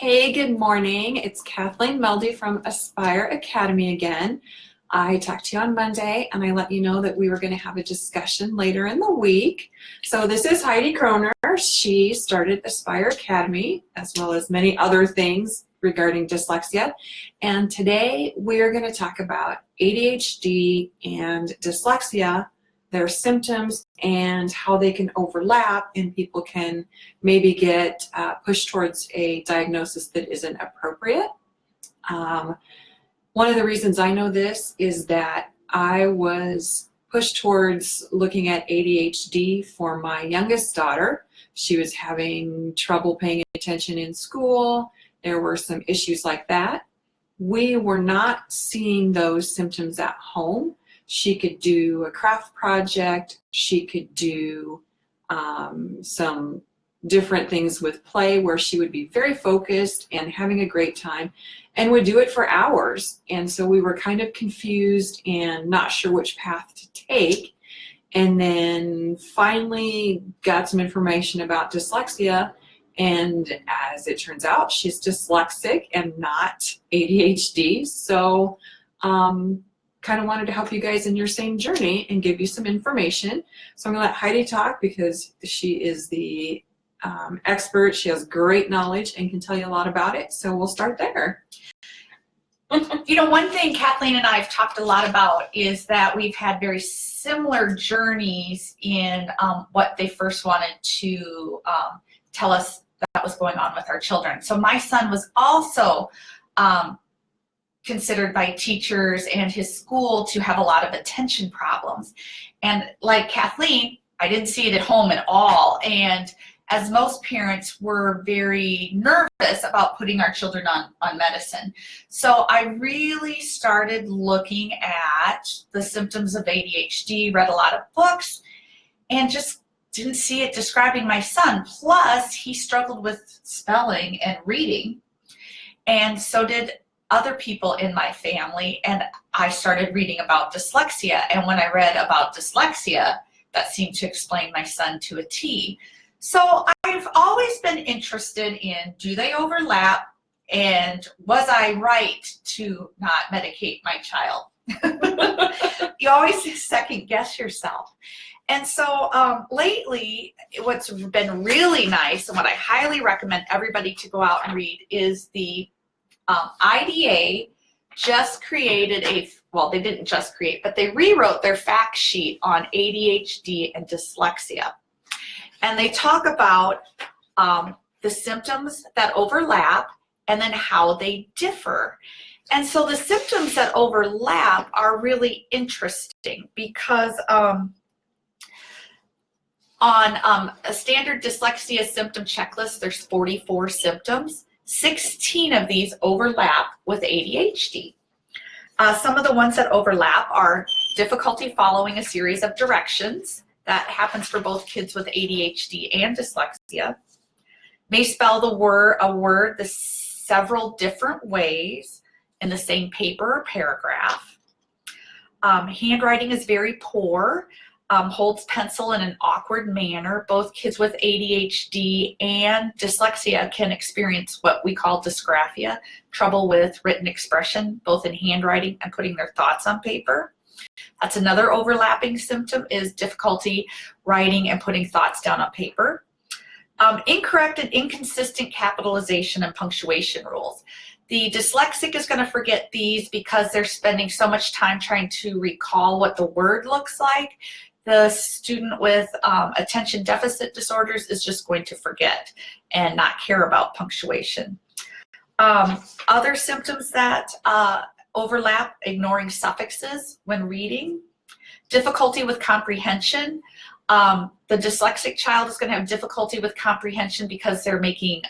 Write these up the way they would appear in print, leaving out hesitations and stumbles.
Hey, good morning. It's Kathleen Meldy from Aspire Academy again. I talked to you on Monday and I let you know that we were going to have a discussion later in the week. So this is Heidi Kroner. She started Aspire Academy as well as many other things regarding dyslexia. And today we're going to talk about ADHD and dyslexia, their symptoms and how they can overlap, and people can maybe get pushed towards a diagnosis that isn't appropriate. One of the reasons I know this is that I was pushed towards looking at ADHD for my youngest daughter. She was having trouble paying attention in school. There were some issues like that. We were not seeing those symptoms at home. She could do a craft project. She could do some different things with play where she would be very focused and having a great time and would do it for hours. And so we were kind of confused and not sure which path to take. And then finally got some information about dyslexia. And as it turns out, she's dyslexic and not ADHD. So kind of wanted to help you guys in your same journey and give you some information. So I'm going to let Heidi talk because she is the expert. She has great knowledge and can tell you a lot about it. So we'll start there. You know, one thing Kathleen and I have talked a lot about is that we've had very similar journeys in what they first wanted to tell us that was going on with our children. So my son was also considered by teachers and his school to have a lot of attention problems. And like Kathleen, I didn't see it at home at all. And as most parents, were very nervous about putting our children on medicine. So I really started looking at the symptoms of ADHD, read a lot of books, and just didn't see it describing my son. Plus, he struggled with spelling and reading, and so did other people in my family. And I started reading about dyslexia. And when I read about dyslexia, that seemed to explain my son to a T. So I've always been interested in, do they overlap? And was I right to not medicate my child? You always second guess yourself. And so lately, what's been really nice and what I highly recommend everybody to go out and read is the IDA just created well, they didn't just create, but they rewrote their fact sheet on ADHD and dyslexia. And they talk about the symptoms that overlap and then how they differ. And so the symptoms that overlap are really interesting because on a standard dyslexia symptom checklist, there's 44 symptoms. 16 of these overlap with ADHD. Some of the ones that overlap are difficulty following a series of directions. That happens for both kids with ADHD and dyslexia. May spell a word the several different ways in the same paper or paragraph. Handwriting is very poor. Holds pencil in an awkward manner. Both kids with ADHD and dyslexia can experience what we call dysgraphia, trouble with written expression, both in handwriting and putting their thoughts on paper. That's another overlapping symptom is difficulty writing and putting thoughts down on paper. Incorrect and inconsistent capitalization and punctuation rules. The dyslexic is going to forget these because they're spending so much time trying to recall what the word looks like. The student with attention deficit disorders is just going to forget and not care about punctuation. Other symptoms that overlap, ignoring suffixes when reading, difficulty with comprehension. The dyslexic child is going to have difficulty with comprehension because they're making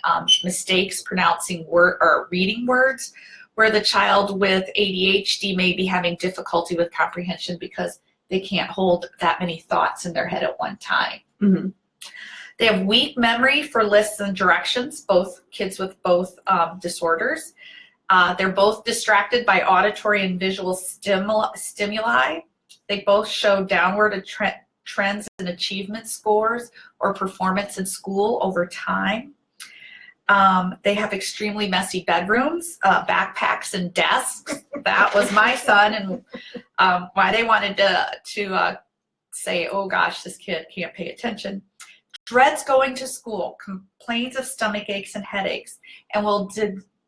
mistakes pronouncing or reading words, where the child with ADHD may be having difficulty with comprehension because they can't hold that many thoughts in their head at one time. Mm-hmm. They have weak memory for lists and directions, both kids with both disorders. They're both distracted by auditory and visual stimuli. They both show downward trends in achievement scores or performance in school over time. They have extremely messy bedrooms, backpacks and desks. That was my son, and why they wanted to say, oh gosh, this kid can't pay attention. Dreads going to school, complains of stomach aches and headaches, and will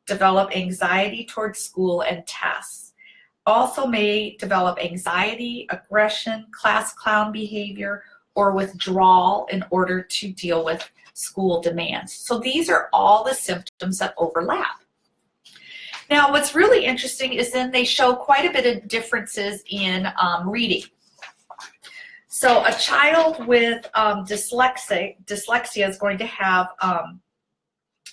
develop anxiety towards school and tests. Also may develop anxiety, aggression, class clown behavior, or withdrawal in order to deal with school demands. So these are all the symptoms that overlap. Now, what's really interesting is then they show quite a bit of differences in reading. So a child with dyslexia is going to have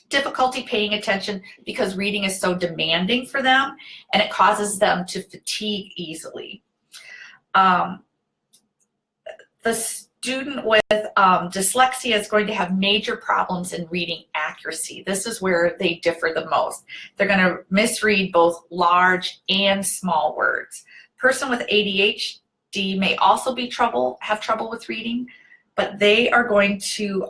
difficulty paying attention because reading is so demanding for them, and it causes them to fatigue easily. The student with dyslexia is going to have major problems in reading accuracy. This is where they differ the most. They're going to misread both large and small words. Person with ADHD may also have trouble with reading, but they are going to,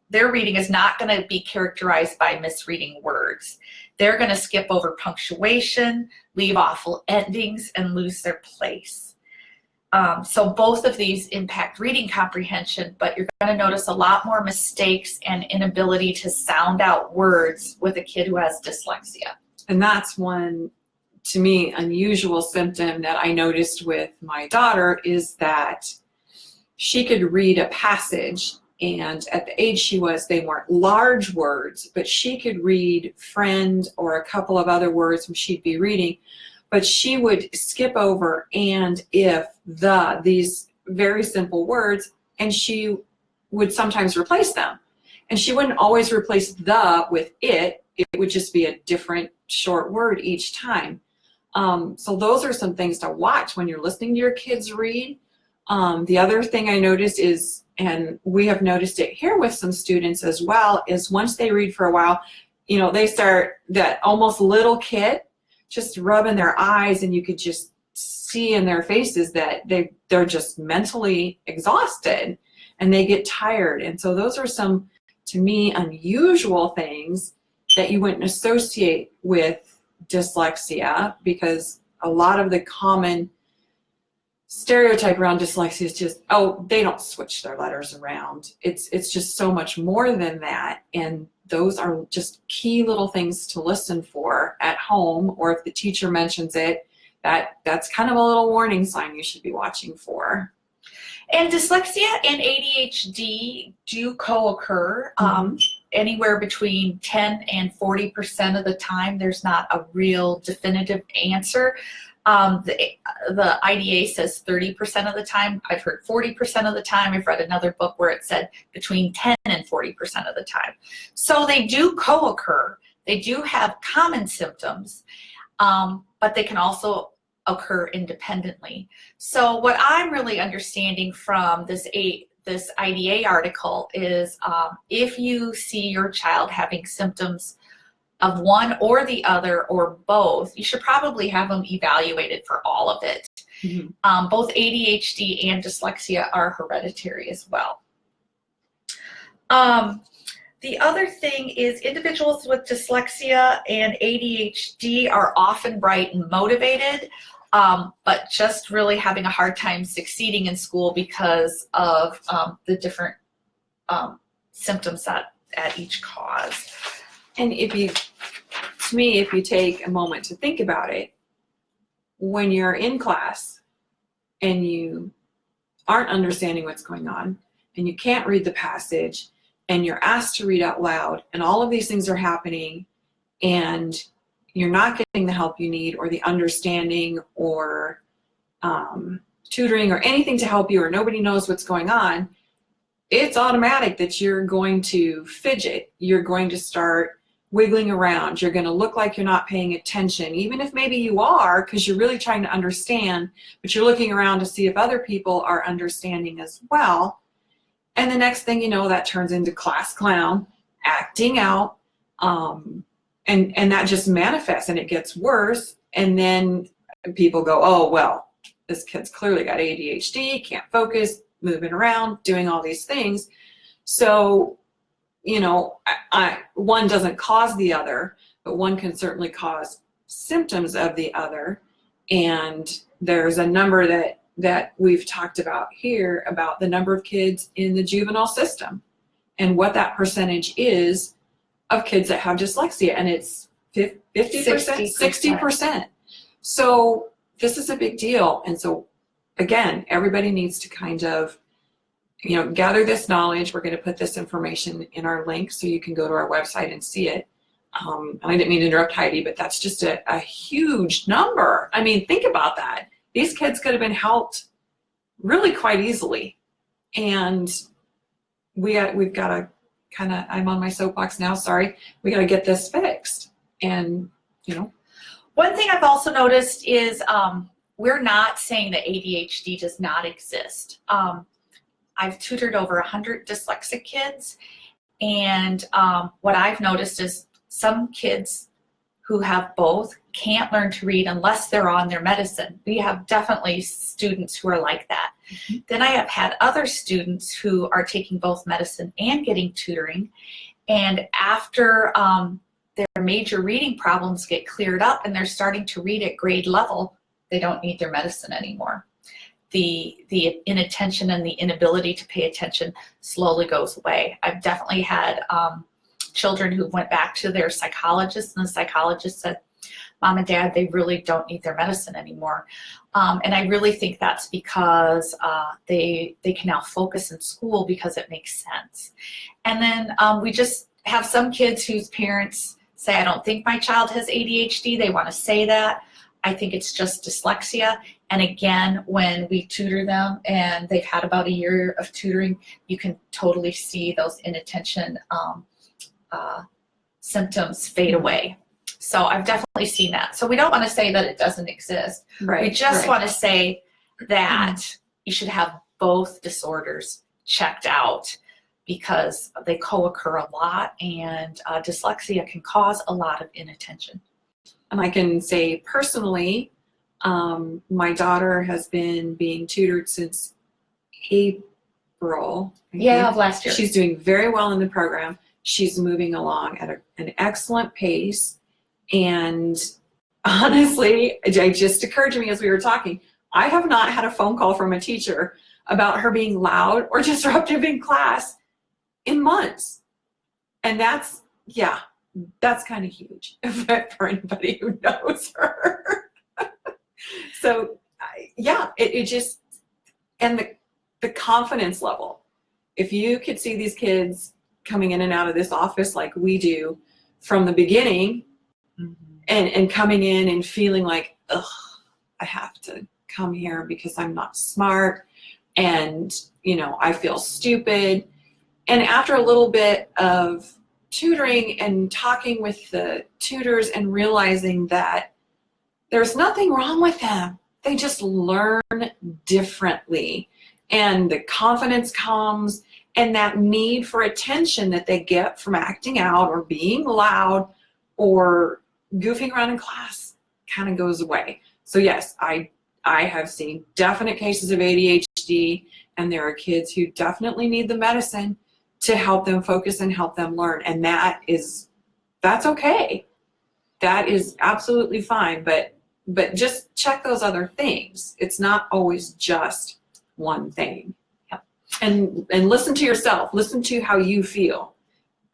their reading is not going to be characterized by misreading words. They're going to skip over punctuation, leave off endings, and lose their place. So both of these impact reading comprehension, but you're going to notice a lot more mistakes and inability to sound out words with a kid who has dyslexia. And that's one, to me, unusual symptom that I noticed with my daughter, is that she could read a passage, and at the age she was, they weren't large words, but she could read friend or a couple of other words when she'd be reading. But she would skip over and, if, the, these very simple words, and she would sometimes replace them. And she wouldn't always replace the with it. It would just be a different short word each time. So those are some things to watch when you're listening to your kids read. The other thing I noticed is, and we have noticed it here with some students as well, is once they read for a while, you know, they start, that almost little kid, just rubbing their eyes, and you could just see in their faces that they're just mentally exhausted and they get tired. And so those are some, to me, unusual things that you wouldn't associate with dyslexia, because a lot of the common stereotype around dyslexia is just, oh, they don't switch their letters around. It's just so much more than that. And those are just key little things to listen for at home, or if the teacher mentions it, that's kind of a little warning sign you should be watching for. And dyslexia and ADHD do co-occur anywhere between 10 and 40% of the time. There's not a real definitive answer. The IDA says 30% of the time. I've heard 40% of the time. I've read another book where it said between 10 and 40% of the time. So they do co-occur. They do have common symptoms, but they can also occur independently. So what I'm really understanding from this IDA article is if you see your child having symptoms of one or the other or both, you should probably have them evaluated for all of it. Both ADHD and dyslexia are hereditary as well. The other thing is individuals with dyslexia and ADHD are often bright and motivated, but just really having a hard time succeeding in school because of the different symptoms at each cause. And if you take a moment to think about it, when you're in class and you aren't understanding what's going on and you can't read the passage and you're asked to read out loud and all of these things are happening and you're not getting the help you need or the understanding or tutoring or anything to help you, or nobody knows what's going on, it's automatic that you're going to fidget. You're going to start wiggling around. You're going to look like you're not paying attention, even if maybe you are, because you're really trying to understand, but you're looking around to see if other people are understanding as well. And the next thing you know, that turns into class clown, acting out, and that just manifests and it gets worse. And then people go, oh, well, this kid's clearly got ADHD, can't focus, moving around, doing all these things. So you know, one doesn't cause the other, but one can certainly cause symptoms of the other. And there's a number that we've talked about here about the number of kids in the juvenile system and what that percentage is of kids that have dyslexia, and it's 50%, 60%. So this is a big deal. And so again, everybody needs to kind of, you know, gather this knowledge. We're going to put this information in our link so you can go to our website and see it. And I didn't mean to interrupt Heidi, but that's just a huge number. I mean, think about that. These kids could have been helped really quite easily. And we've got to kind of, I'm on my soapbox now, sorry. We got to get this fixed. And, you know. One thing I've also noticed is we're not saying that ADHD does not exist. I've tutored over 100 dyslexic kids, and what I've noticed is some kids who have both can't learn to read unless they're on their medicine. We have definitely students who are like that. Mm-hmm. Then I have had other students who are taking both medicine and getting tutoring, and after their major reading problems get cleared up and they're starting to read at grade level, they don't need their medicine anymore. The inattention and the inability to pay attention slowly goes away. I've definitely had children who went back to their psychologist, and the psychologist said, Mom and Dad, they really don't need their medicine anymore. And I really think that's because they can now focus in school because it makes sense. And then we just have some kids whose parents say, I don't think my child has ADHD. They want to say that. I think it's just dyslexia. And again, when we tutor them and they've had about a year of tutoring, you can totally see those inattention symptoms fade away. So I've definitely seen that. So we don't want to say that it doesn't exist. Right. We just want to say that you should have both disorders checked out because they co-occur a lot, and dyslexia can cause a lot of inattention. And I can say personally, my daughter has been being tutored since April. Of last year. She's doing very well in the program. She's moving along at an excellent pace. And honestly, it just occurred to me as we were talking, I have not had a phone call from a teacher about her being loud or disruptive in class in months. And that's kind of huge for anybody who knows her. So it just, and the confidence level. If you could see these kids coming in and out of this office like we do from the beginning, and coming in and feeling like, ugh, I have to come here because I'm not smart, and, you know, I feel stupid. And after a little bit of tutoring and talking with the tutors and realizing that there's nothing wrong with them, they just learn differently, and the confidence comes, and that need for attention that they get from acting out or being loud or goofing around in class kind of goes away. So yes, I have seen definite cases of ADHD, and there are kids who definitely need the medicine to help them focus and help them learn, and that's okay. That is absolutely fine, but just check those other things. It's not always just one thing. Yep. And listen to yourself. Listen to how you feel.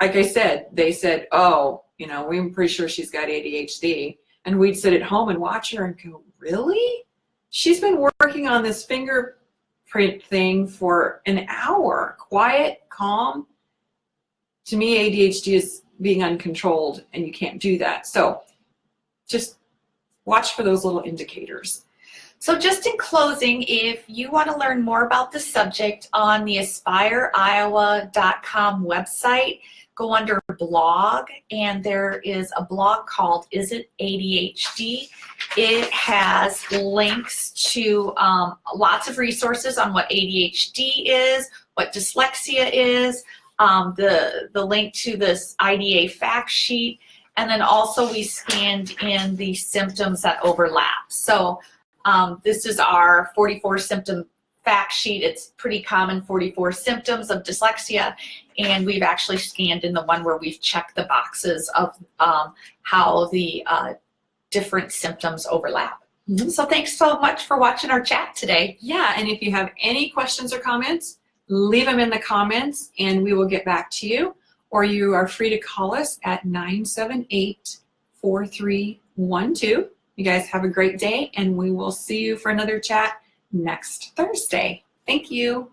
Like I said, they said, oh, you know, we're pretty sure she's got ADHD. And we'd sit at home and watch her and go, really? She's been working on this fingerprint thing for an hour. Quiet, calm. To me, ADHD is being uncontrolled, and you can't do that. So just watch for those little indicators. So just in closing, if you want to learn more about the subject, on the aspireiowa.com website, go under blog, and there is a blog called Is It ADHD? It has links to lots of resources on what ADHD is, what dyslexia is, the link to this IDA fact sheet, and then also we scanned in the symptoms that overlap. So this is our 44 symptom fact sheet. It's pretty common, 44 symptoms of dyslexia, and we've actually scanned in the one where we've checked the boxes of how the different symptoms overlap. Mhm. So thanks so much for watching our chat today. Yeah, and if you have any questions or comments, leave them in the comments and we will get back to you. Or you are free to call us at 978-4312. You guys have a great day, and we will see you for another chat next Thursday. Thank you.